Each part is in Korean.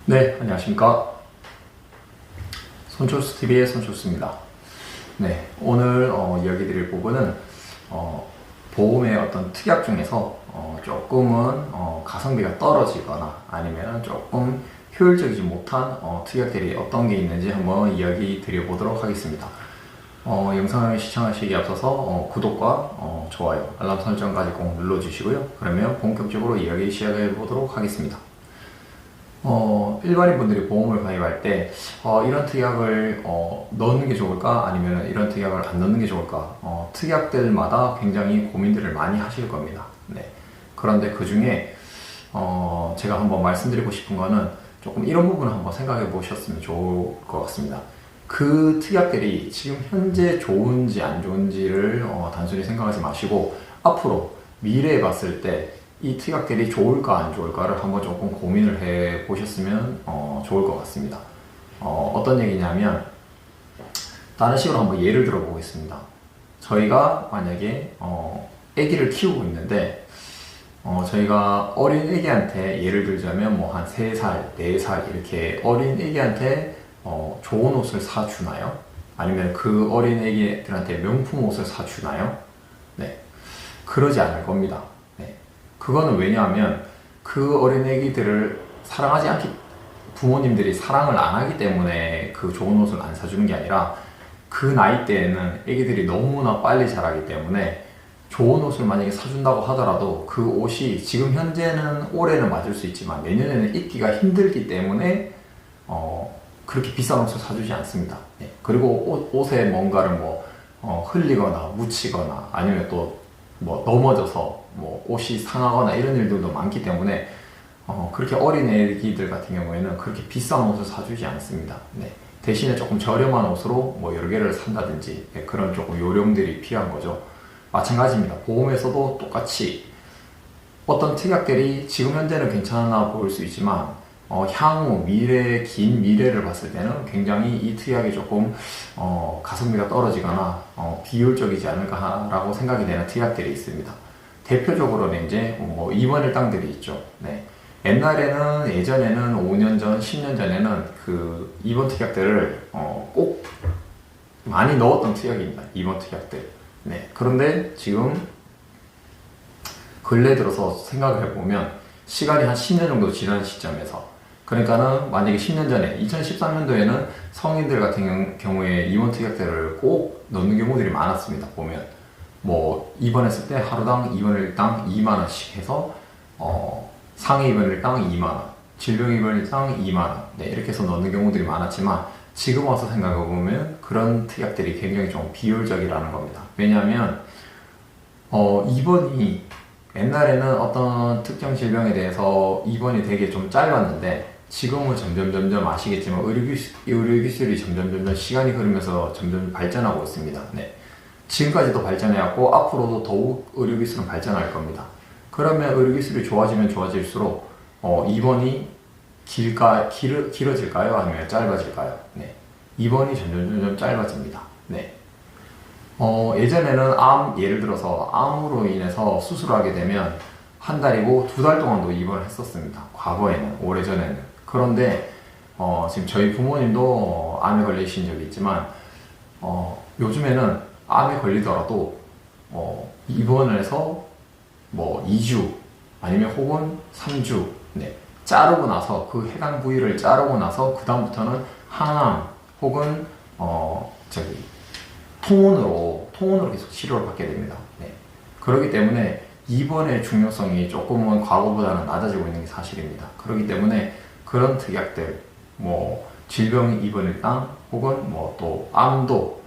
네, 안녕하십니까. 손철수TV의 손철수입니다. 네, 오늘 이야기 드릴 부분은 보험의 어떤 특약 중에서 조금은 가성비가 떨어지거나 아니면 조금 효율적이지 못한 특약들이 어떤 게 있는지 한번 이야기 드려보도록 하겠습니다. 영상을 시청하시기에 앞서서 구독과 좋아요, 알람 설정까지 꼭 눌러주시고요. 그러면 본격적으로 이야기 시작해 보도록 하겠습니다. 일반인 분들이 보험을 가입할 때 이런 특약을 넣는 게 좋을까 아니면 이런 특약을 안 넣는 게 좋을까, 특약들마다 굉장히 고민들을 많이 하실 겁니다. 네. 그런데 그 중에 제가 한번 말씀드리고 싶은 거는 조금 이런 부분을 한번 생각해 보셨으면 좋을 것 같습니다. 그 특약들이 지금 현재 좋은지 안 좋은지를 단순히 생각하지 마시고 앞으로 미래에 봤을 때 이 특약들이 좋을까 안 좋을까를 한번 조금 고민을 해 보셨으면 좋을 것 같습니다. 어떤 얘기냐면, 다른 식으로 한번 예를 들어 보겠습니다. 저희가 만약에 아기를 키우고 있는데 저희가 어린 아기한테, 예를 들자면 뭐 한 3살, 4살 이렇게 어린 아기한테 좋은 옷을 사주나요? 아니면 그 어린 아기들한테 명품 옷을 사주나요? 네, 그러지 않을 겁니다. 네. 그거는 왜냐하면 그 어린 아기들을 사랑하지 않기, 부모님들이 사랑을 안 하기 때문에 그 좋은 옷을 안 사주는 게 아니라, 그 나이 때에는 아기들이 너무나 빨리 자라기 때문에 좋은 옷을 만약에 사준다고 하더라도 그 옷이 지금 현재는 올해는 맞을 수 있지만 내년에는 입기가 힘들기 때문에 그렇게 비싼 옷을 사주지 않습니다. 네. 그리고 옷에 뭔가를 흘리거나 묻히거나 아니면 또 넘어져서 옷이 상하거나 이런 일들도 많기 때문에 그렇게 어린 애기들 같은 경우에는 그렇게 비싼 옷을 사주지 않습니다. 네. 대신에 조금 저렴한 옷으로 여러 개를 산다든지, 네, 그런 조금 요령들이 필요한 거죠. 마찬가지입니다. 보험에서도 똑같이 어떤 특약들이 지금 현재는 괜찮아 보일 수 있지만 향후 긴 미래를 봤을 때는 굉장히 이 특약이 조금 가성비가 떨어지거나 비효율적이지 않을까라고 생각이 되는 특약들이 있습니다. 대표적으로는 이제 입원 일당들이 있죠. 네. 예전에는 5년 전, 10년 전에는 그 입원 특약들을 꼭 많이 넣었던 특약입니다. 입원 특약들. 네. 그런데 지금 근래 들어서 생각을 해보면 시간이 한 10년 정도 지난 시점에서, 그러니까는 만약에 10년 전에 2013년도에는 성인들 같은 경우에 입원 특약들을 꼭 넣는 경우들이 많았습니다. 보면 입원했을 때 하루당 입원일당 2만원씩 해서 상해 입원일당 2만원, 질병 입원일당 2만원, 네, 이렇게 해서 넣는 경우들이 많았지만 지금 와서 생각해보면 그런 특약들이 굉장히 좀 비효율적이라는 겁니다. 왜냐하면 입원이, 옛날에는 어떤 특정 질병에 대해서 입원이 되게 좀 짧았는데 지금은 점점 아시겠지만 의료기술이 점점 시간이 흐르면서 점점 발전하고 있습니다. 네. 지금까지도 발전해왔고 앞으로도 더욱 의료기술은 발전할 겁니다. 그러면 의료기술이 좋아지면 좋아질수록 입원이 길어질까요? 아니면 짧아질까요? 네. 입원이 점점 짧아집니다. 네. 예전에는 예를 들어서 암으로 인해서 수술하게 되면 한 달이고 2달 동안도 입원을 했었습니다. 과거에는, 오래전에는. 그런데 지금 저희 부모님도 암에 걸리신 적이 있지만 요즘에는 암에 걸리더라도 입원을 해서 2주 아니면 혹은 3주, 네, 자르고 나서 그 해당 부위를 자르고 나서 그 다음부터는 항암 혹은 통원으로 계속 치료를 받게 됩니다. 네. 그렇기 때문에 입원의 중요성이 조금은 과거보다는 낮아지고 있는 게 사실입니다. 그렇기 때문에 그런 특약들, 질병 입원일당 혹은 또 암도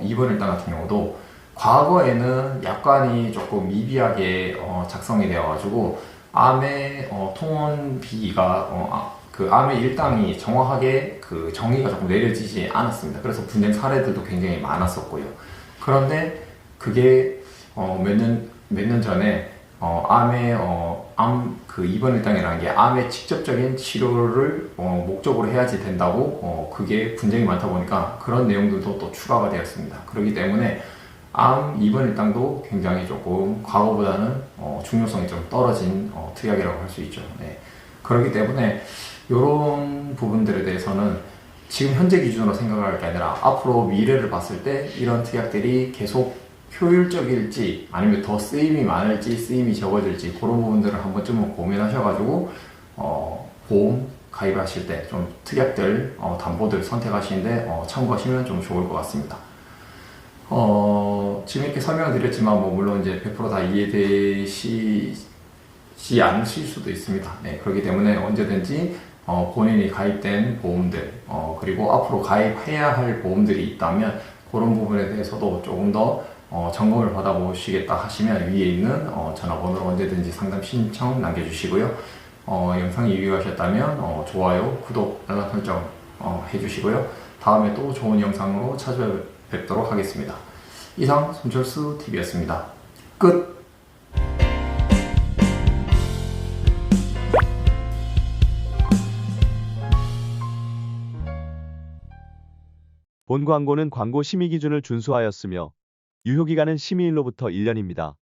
입원일당 같은 경우도 과거에는 약관이 조금 미비하게 작성이 되어가지고 암의 통원비가 그 암의 일당이 정확하게 그 정의가 조금 내려지지 않았습니다. 그래서 분쟁 사례들도 굉장히 많았었고요. 그런데 그게 몇 년 전에 그 입원 일당이라는 게 암의 직접적인 치료를 목적으로 해야지 된다고 그게 분쟁이 많다 보니까 그런 내용들도 또 추가가 되었습니다. 그렇기 때문에 암 입원 일당도 굉장히 조금 과거보다는 중요성이 좀 떨어진 특약이라고 할 수 있죠. 네. 그렇기 때문에 이런 부분들에 대해서는 지금 현재 기준으로 생각할 게 아니라 앞으로 미래를 봤을 때 이런 특약들이 계속 효율적일지 아니면 더 쓰임이 많을지 쓰임이 적어질지 그런 부분들을 한 번쯤은 고민하셔가지고 보험 가입하실 때 좀 특약들 담보들 선택하시는데 참고하시면 좀 좋을 것 같습니다. 지금 이렇게 설명을 드렸지만 뭐 물론 이제 100%다 이해되시지 않으실 수도 있습니다. 네, 그렇기 때문에 언제든지 본인이 가입된 보험들 그리고 앞으로 가입해야 할 보험들이 있다면 그런 부분에 대해서도 조금 더 점검을 받아보시겠다 하시면 위에 있는 전화번호로 언제든지 상담 신청 남겨주시고요. 영상이 유익하셨다면 좋아요, 구독, 알람 설정 해주시고요. 다음에 또 좋은 영상으로 찾아뵙도록 하겠습니다. 이상 손철수 TV였습니다. 끝! 본 광고는 광고 심의 기준을 준수하였으며 유효기간은 심의일로부터 1년입니다.